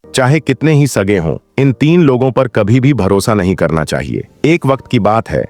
चाहे कितने ही सगे हों, इन 3 लोगों पर कभी भी भरोसा नहीं करना चाहिए। एक वक्त की बात है,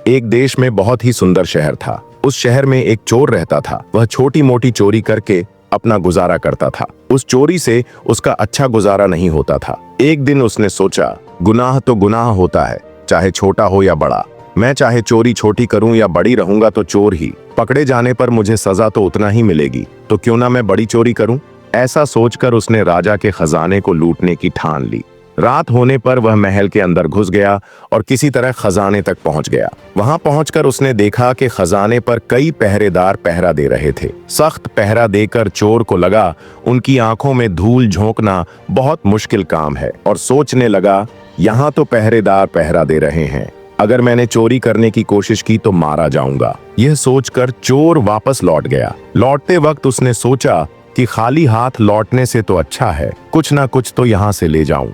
एक देश में बहुत ही सुंदर शहर था। उस शहर में एक चोर रहता था। वह छोटी मोटी चोरी करके अपना गुजारा करता था। उस चोरी से उसका अच्छा गुजारा नहीं होता था। एक दिन उसने सोचा, गुनाह तो गुनाह होता है, चाहे छोटा हो या बड़ा। मैं चाहे चोरी छोटी करूं या बड़ी, रहूंगा तो चोर ही। पकड़े जाने पर मुझे सजा तो उतना ही मिलेगी, तो क्यों ना मैं बड़ी चोरी करूं। ऐसा सोचकर उसने राजा के खजाने को लूटने की ठान ली। रात होने पर वह महल के अंदर घुस गया और किसी तरह खजाने तक पहुंच गया। वहां पहुंचकर उसने देखा कि खजाने पर कई पहरेदार पहरा दे रहे थे। सख्त पहरा देकर चोर को लगा उनकी आंखों में धूल झोंकना बहुत मुश्किल काम है, और सोचने लगा, यहाँ तो पहरेदार पहरा दे रहे हैं, अगर मैंने चोरी करने की कोशिश की तो मारा जाऊंगा। यह सोचकर चोर वापस लौट गया। लौटते वक्त उसने सोचा कि खाली हाथ लौटने से तो अच्छा है, कुछ ना कुछ तो यहाँ से ले जाऊं।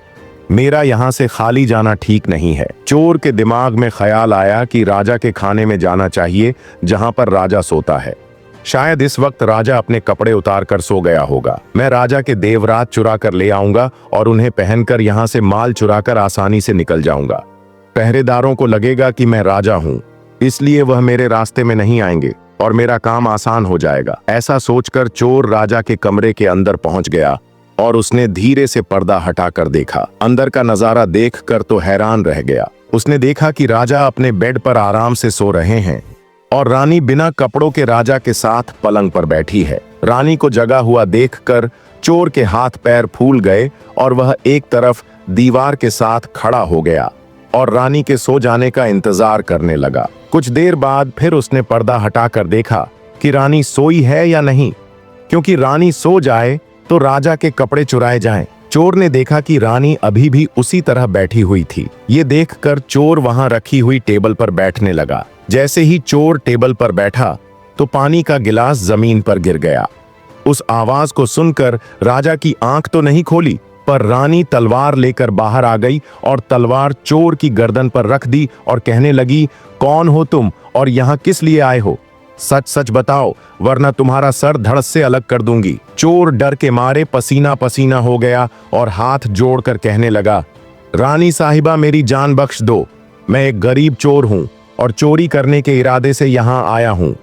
मेरा यहाँ से खाली जाना ठीक नहीं है। चोर के दिमाग में ख्याल आया कि राजा के खाने में जाना चाहिए, जहां पर राजा सोता है। शायद इस वक्त राजा अपने कपड़े उतार कर सो गया होगा। मैं राजा के देवरात चुरा कर ले आऊंगा और उन्हें पहनकर यहाँ से माल चुराकर आसानी से निकल जाऊंगा। पहरेदारों को लगेगा कि मैं राजा हूँ, इसलिए वह मेरे रास्ते में नहीं आएंगे और मेरा काम आसान हो जाएगा। ऐसा सोचकर चोर राजा के कमरे के अंदर पहुंच गया और उसने धीरे से पर्दा हटाकर देखा। अंदर का नजारा देखकर तो हैरान रह गया। उसने देखा कि राजा अपने बेड पर आराम से सो रहे हैं और रानी बिना कपड़ों के राजा के साथ पलंग पर बैठी है। रानी को जगा हुआ देखकर चोर के हाथ पैर फूल गए और वह एक तरफ दीवार के साथ खड़ा हो गया और रानी के सो जाने का इंतजार करने लगा। कुछ देर बाद फिर उसने पर्दा हटाकर देखा कि रानी सोई है या नहीं, क्योंकि रानी सो जाए तो राजा के कपड़े चुराए जाएं। चोर ने देखा कि रानी अभी भी उसी तरह बैठी हुई थी। ये देखकर चोर वहां रखी हुई टेबल पर बैठने लगा। जैसे ही चोर टेबल पर बैठा तो पानी का गिलास जमीन पर गिर गया। उस आवाज को सुनकर राजा की आंख तो नहीं खोली, पर रानी तलवार लेकर बाहर आ गई और तलवार चोर की गर्दन पर रख दी और कहने लगी, कौन हो तुम और यहाँ किस लिए आए हो? सच सच बताओ, वरना तुम्हारा सर धड़ से अलग कर दूंगी। चोर डर के मारे पसीना पसीना हो गया और हाथ जोड़कर कहने लगा, रानी साहिबा मेरी जान बख्श दो। मैं एक गरीब चोर हूँ और चोरी करने के इरादे से यहाँ आया हूँ।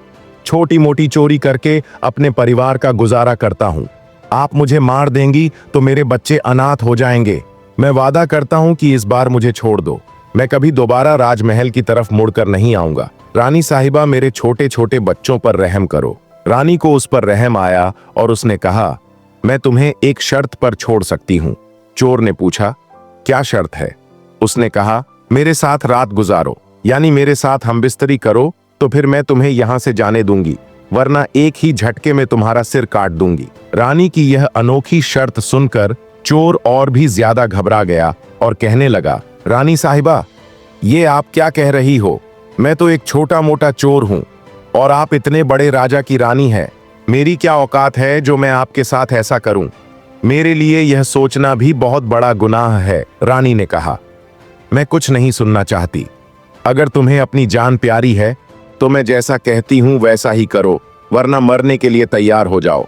छोटी मोटी चोरी करके अपने परिवार का गुजारा करता हूँ। आप मुझे मार देंगी तो मेरे बच्चे अनाथ हो जाएंगे। मैं वादा करता हूँ कि इस बार मुझे छोड़ दो। मैं कभी दोबारा राजमहल की तरफ मुड़कर नहीं आऊंगा। रानी साहिबा मेरे छोटे छोटे बच्चों पर रहम करो। रानी को उस पर रहम आया और उसने कहा, मैं तुम्हें एक शर्त पर छोड़ सकती हूँ। चोर ने पूछा, क्या शर्त है? उसने कहा, मेरे साथ रात गुजारो, यानी मेरे साथ हमबिस्तरी करो तो फिर मैं तुम्हें यहाँ से जाने दूंगी, वरना एक ही झटके में तुम्हारा सिर काट दूंगी। रानी की यह अनोखी शर्त सुनकर चोर और भी ज्यादा घबरा गया और कहने लगा, रानी साहिबा, ये आप क्या कह रही हो? मैं तो एक छोटा मोटा चोर हूं और आप इतने बड़े राजा की रानी है। मेरी क्या औकात है जो मैं आपके साथ ऐसा करूं? मेरे लिए यह सोचना भी बहुत बड़ा गुनाह है। रानी ने कहा, मैं कुछ नहीं सुनना चाहती। अगर तुम्हें अपनी जान प्यारी है तो मैं जैसा कहती हूं वैसा ही करो, वरना मरने के लिए तैयार हो जाओ।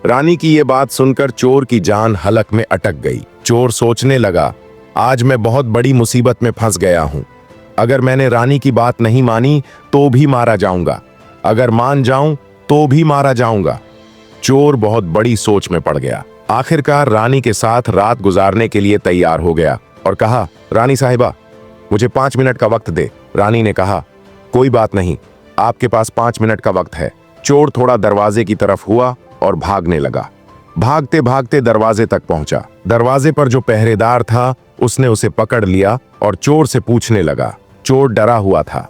रानी की यह बात सुनकर चोर की जान हलक में अटक गई। चोर सोचने लगा, आज मैं बहुत बड़ी मुसीबत में फंस गया हूं। अगर मैंने रानी की बात नहीं मानी तो भी मारा जाऊंगा, अगर मान जाऊं तो भी मारा जाऊंगा। चोर बहुत बड़ी सोच में पड़ गया। आखिरकार रानी के साथ रात गुजारने के लिए तैयार हो गया और कहा, रानी साहिबा, मुझे 5 मिनट का वक्त दे। रानी ने कहा, कोई बात नहीं, आपके पास 5 मिनट का वक्त है। चोर थोड़ा दरवाजे की तरफ हुआ और भागने लगा। भागते भागते दरवाजे तक पहुंचा। दरवाजे पर जो पहरेदार था उसने उसे पकड़ लिया और चोर से पूछने लगा। चोर डरा हुआ था।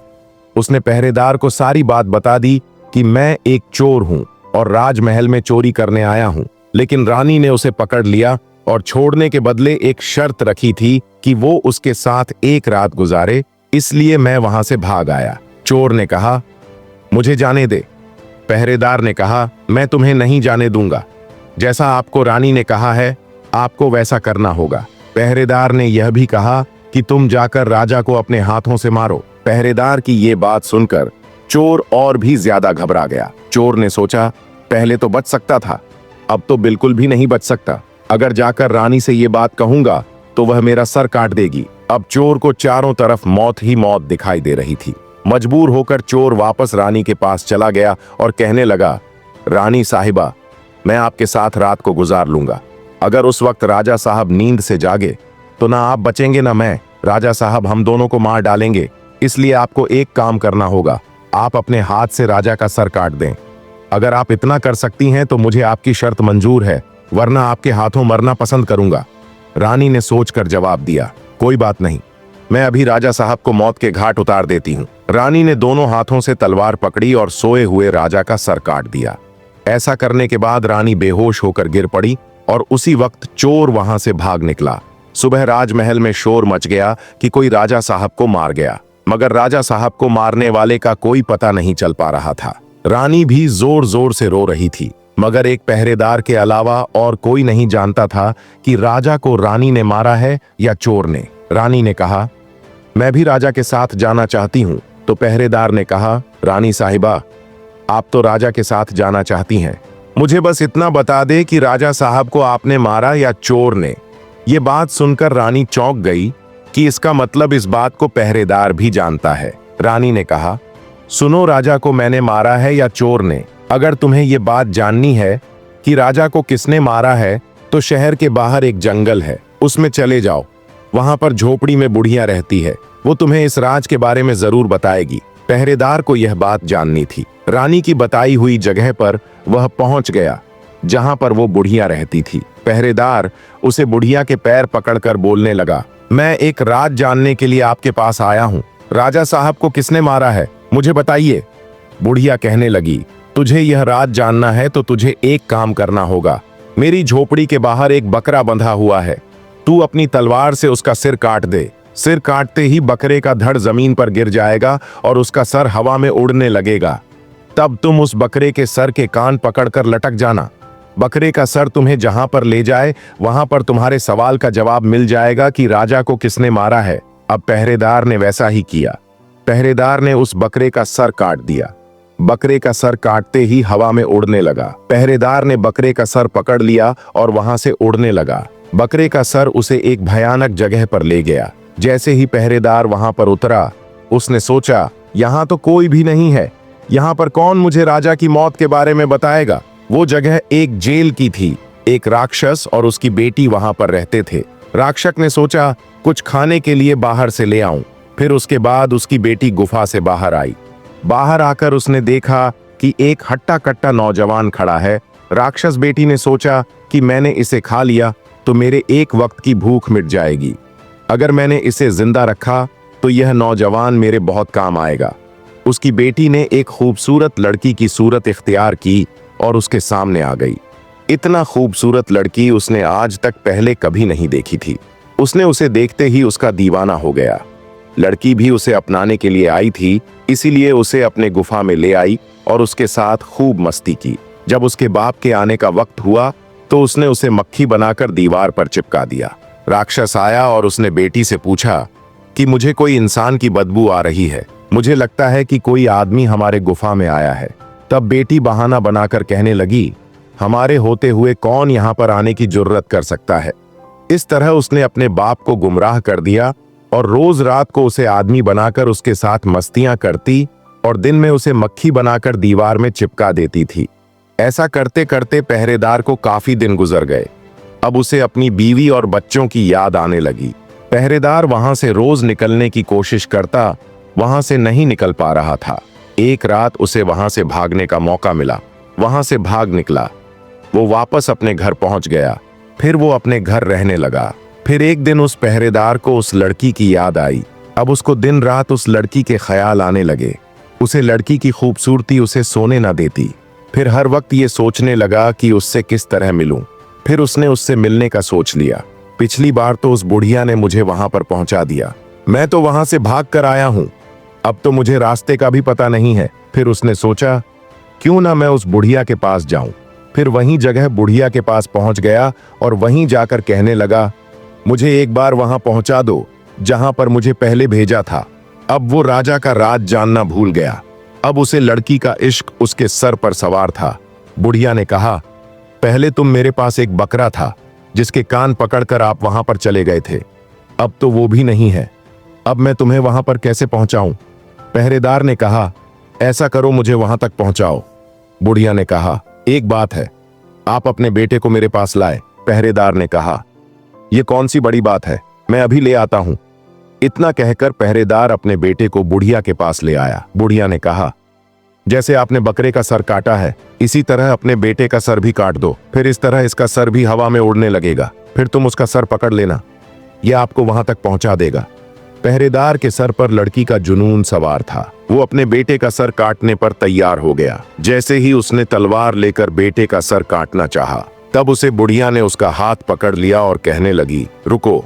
उसने पहरेदार को सारी बात बता दी कि मैं एक चोर हूं और राजमहल में चोरी करने आया हूं, लेकिन रानी ने उसे पकड़ लिया और छोड़ने के बदले एक शर्त रखी थी कि वो उसके साथ एक रात गुजारे, इसलिए मैं वहां से भाग आया। चोर ने कहा, मुझे जाने दे। पहरेदार ने कहा, मैं तुम्हें नहीं जाने दूंगा। जैसा आपको रानी ने कहा है आपको वैसा करना होगा। पहरेदार ने यह भी कहा कि तुम जाकर राजा को अपने हाथों से मारो। पहरेदार की ये बात सुनकर चोर और भी ज्यादा घबरा गया। चोर ने सोचा, पहले तो बच सकता था, अब तो बिल्कुल भी नहीं बच सकता। अगर जाकर रानी से ये बात कहूंगा तो वह मेरा सर काट देगी। अब चोर को चारों तरफ मौत ही मौत दिखाई दे रही थी। मजबूर होकर चोर वापस रानी के पास चला गया और कहने लगा, रानी साहिबा, मैं आपके साथ रात को गुजार लूंगा। अगर उस वक्त राजा साहब नींद से जागे तो ना आप बचेंगे ना मैं। राजा साहब हम दोनों को मार डालेंगे, इसलिए आपको एक काम करना होगा, आप अपने हाथ से राजा का सर काट दें। अगर आप इतना कर सकती हैं तो मुझे आपकी शर्त मंजूर है, वरना आपके हाथों मरना पसंद करूंगा। रानी ने सोचकर जवाब दिया, कोई बात नहीं, मैं अभी राजा साहब को मौत के घाट उतार देती हूँ। रानी ने दोनों हाथों से तलवार पकड़ी और सोए हुए राजा का सर काट दिया। ऐसा करने के बाद रानी बेहोश होकर गिर पड़ी और उसी वक्त चोर वहां से भाग निकला। सुबह राजमहल में शोर मच गया कि कोई राजा साहब को मार गया, मगर राजा साहब को मारने वाले का कोई पता नहीं चल पा रहा था। रानी भी जोर जोर से रो रही थी, मगर एक पहरेदार के अलावा और कोई नहीं जानता था कि राजा को रानी ने मारा है या चोर ने। रानी ने कहा, मैं भी राजा के साथ जाना चाहती हूँ। तो पहरेदार ने कहा, रानी साहिबा, आप तो राजा के साथ जाना चाहती हैं, मुझे बस इतना बता दे कि राजा साहब को आपने मारा या चोर ने। ये बात सुनकर रानी चौंक गई कि इसका मतलब इस बात को पहरेदार भी जानता है। रानी ने कहा, सुनो, राजा को मैंने मारा है या चोर ने। अगर तुम्हें ये बात जाननी है कि राजा को किसने मारा है तो शहर के बाहर एक जंगल है, उसमें चले जाओ। वहां पर झोपड़ी में बुढ़िया रहती है, वो तुम्हें इस राज के बारे में जरूर बताएगी। पहरेदार को यह बात जाननी थी। रानी की बताई हुई जगह पर वह पहुंच गया जहां पर वो बुढ़िया रहती थी। पहरेदार उसे बुढ़िया के पैर पकड़कर बोलने लगा, मैं एक राज जानने के लिए आपके पास आया हूं। राजा साहब को किसने मारा है, मुझे बताइए। बुढ़िया कहने लगी, तुझे यह राज जानना है तो तुझे एक काम करना होगा। मेरी झोपड़ी के बाहर एक बकरा बंधा हुआ है, तू अपनी तलवार से उसका सिर काट दे। सिर काटते ही बकरे का धड़ जमीन पर गिर जाएगा और उसका सर हवा में उड़ने लगेगा। तब तुम उस बकरे के सर के कान पकड़कर लटक जाना। बकरे का सर तुम्हें जहां पर ले जाए वहां पर तुम्हारे सवाल का जवाब मिल जाएगा कि राजा को किसने मारा है। अब पहरेदार ने वैसा ही किया। पहरेदार ने उस बकरे का सर काट दिया। बकरे का सर काटते ही हवा में उड़ने लगा। पहरेदार ने बकरे का सर पकड़ लिया और वहां से उड़ने लगा। बकरे का सर उसे एक भयानक जगह पर ले गया। जैसे ही पहरेदार वहां पर उतरा, उसने सोचा, यहां तो कोई भी नहीं है, यहां पर कौन मुझे राजा की मौत के बारे में बताएगा। वो जगह एक जेल की थी। एक राक्षस और उसकी बेटी वहां पर रहते थे। राक्षस ने सोचा, कुछ खाने के लिए बाहर से ले आऊं। फिर उसके बाद उसकी बेटी गुफा से बाहर आई। बाहर आकर उसने देखा कि एक हट्टा कट्टा नौजवान खड़ा है। राक्षस बेटी ने सोचा कि मैंने इसे खा लिया तो मेरे एक वक्त की भूख मिट जाएगी। अगर मैंने इसे जिंदा रखा तो यह नौजवान मेरे बहुत काम आएगा। उसकी बेटी ने एक खूबसूरत लड़की की सूरत इख्तियार की और उसके सामने आ गई। इतना खूबसूरत लड़की उसने आज तक पहले कभी नहीं देखी थी। उसने उसे देखते ही उसका दीवाना हो गया। लड़की भी उसे अपनाने के लिए आई थी, इसीलिए उसे अपने गुफा में ले आई और उसके साथ खूब मस्ती की। जब उसके बाप के आने का वक्त हुआ तो उसने उसे मक्खी बनाकर दीवार पर चिपका दिया। राक्षस आया और उसने बेटी से पूछा कि मुझे कोई इंसान की बदबू आ रही है, मुझे लगता है कि कोई आदमी हमारे गुफा में आया है। तब बेटी बहाना बनाकर कहने लगी, हमारे होते हुए कौन यहाँ पर आने की जुर्रत कर सकता है। इस तरह उसने अपने बाप को गुमराह कर दिया और रोज रात को उसे आदमी बनाकर उसके साथ मस्तियां करती और दिन में उसे मक्खी बनाकर दीवार में चिपका देती थी। ऐसा करते करते पहरेदार को काफी दिन गुजर गए। अब उसे अपनी बीवी और बच्चों की याद आने लगी। पहरेदार वहां से रोज निकलने की कोशिश करता, वहां से नहीं निकल पा रहा था। एक रात उसे वहां से भागने का मौका मिला। वहां से भाग निकला। वो वापस अपने घर पहुंच गया। फिर वो अपने घर रहने लगा। फिर एक दिन उस पहरेदार को उस लड़की की याद आई। अब उसको दिन रात उस लड़की के ख्याल आने लगे। उसे लड़की की खूबसूरती उसे सोने ना देती। फिर हर वक्त ये सोचने लगा कि उससे किस तरह मिलूं। फिर उसने उससे मिलने का सोच लिया। पिछली बार तो उस बुढ़िया ने मुझे वहां पर पहुंचा दिया, मैं तो वहां से भाग कर आया हूं, अब तो मुझे रास्ते का भी पता नहीं है। फिर उसने सोचा, क्यों ना मैं उस बुढ़िया के पास जाऊं। फिर वहीं जगह बुढ़िया के पास पहुंच गया और वहीं जाकर कहने लगा, मुझे एक बार वहां पहुंचा दो जहां पर मुझे पहले भेजा था। अब वो राजा का राज जानना भूल गया। अब उसे लड़की का इश्क उसके सर पर सवार था। बुढ़िया ने कहा, पहले तुम मेरे पास एक बकरा था, जिसके कान पकड़कर आप वहां पर चले गए थे, अब तो वो भी नहीं है। अब मैं तुम्हें वहां पर कैसे पहुंचाऊं? पहरेदार ने कहा, ऐसा करो, मुझे वहां तक पहुंचाओ। बुढ़िया ने कहा, एक बात है, आप अपने बेटे को मेरे पास लाए। पहरेदार ने कहा, यह कौन सी बड़ी बात है, मैं अभी ले आता हूं। इतना कहकर पहरेदार अपने बेटे को बुढ़िया के पास ले आया। बुढ़िया ने कहा, जैसे आपने बकरे का सर काटा है, इसी तरह अपने बेटे का सर भी काट दो, फिर इस तरह इसका सर भी हवा में उड़ने लगेगा, फिर तुम उसका सर पकड़ लेना, यह आपको वहां तक पहुंचा देगा। पहरेदार के सर पर लड़की का जुनून सवार था। वो अपने बेटे का सर काटने पर तैयार हो गया। जैसे ही उसने तलवार लेकर बेटे का सर काटना चाहा, तब उसे बुढ़िया ने उसका हाथ पकड़ लिया और कहने लगी, रुको,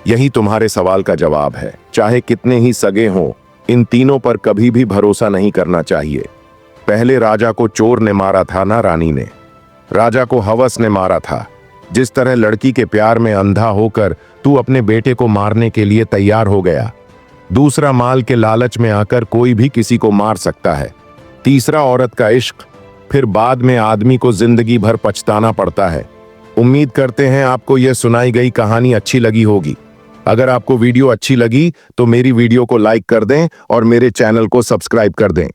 यही तुम्हारे सवाल का जवाब है। चाहे कितने ही सगे हों, इन तीनों पर कभी भी भरोसा नहीं करना चाहिए। पहले राजा को चोर ने मारा था ना रानी ने, राजा को हवस ने मारा था। जिस तरह लड़की के प्यार में अंधा होकर तू अपने बेटे को मारने के लिए तैयार हो गया। दूसरा, माल के लालच में आकर कोई भी किसी को मार सकता है। तीसरा, औरत का इश्क, फिर बाद में आदमी को जिंदगी भर पछताना पड़ता है। उम्मीद करते हैं आपको यह सुनाई गई कहानी अच्छी लगी होगी। अगर आपको वीडियो अच्छी लगी तो मेरी वीडियो को लाइक कर दें और मेरे चैनल को सब्सक्राइब कर दें।